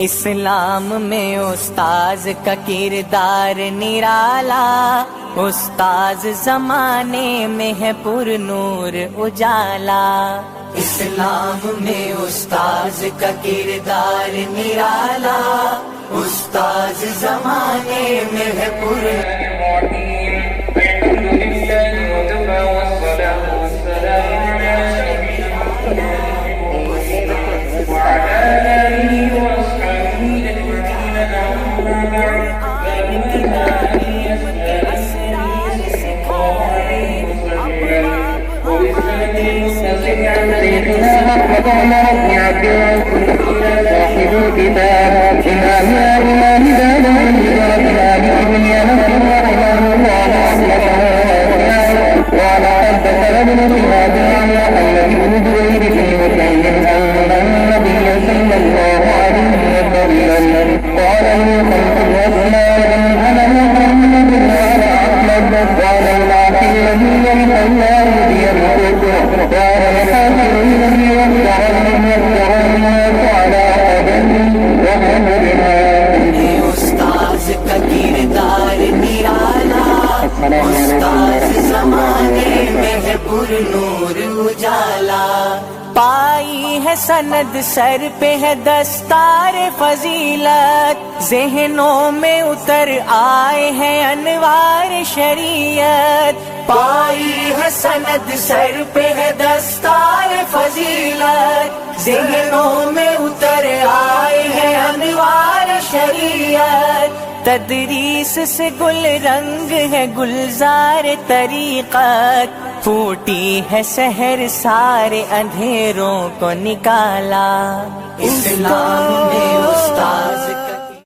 इस्लाम में उस्ताज का किरदार निराला, उस्ताज जमाने में है पुरनूर उजाला। इस्लाम में उस्ताज का किरदार निराला, उस्ताज जमाने में है पुरनूर। उस्ताज का किरदार निराला, उस्ताज जमाने में है पुरनूर उजाला। पाई है सनद सर पे है दस्तार फजीलत, ज़हनों में उतर आए हैं अनवार शरीयत। पाई है सनद सर पे है दस्तार फजीलत, ज़हनों में उतर आए हैं अनवार शरीयत। तदरीस से गुल रंग है गुलजार तरीक़त, फूटी है शहर सारे अंधेरों को निकाला। इस्लाम में उस्ताद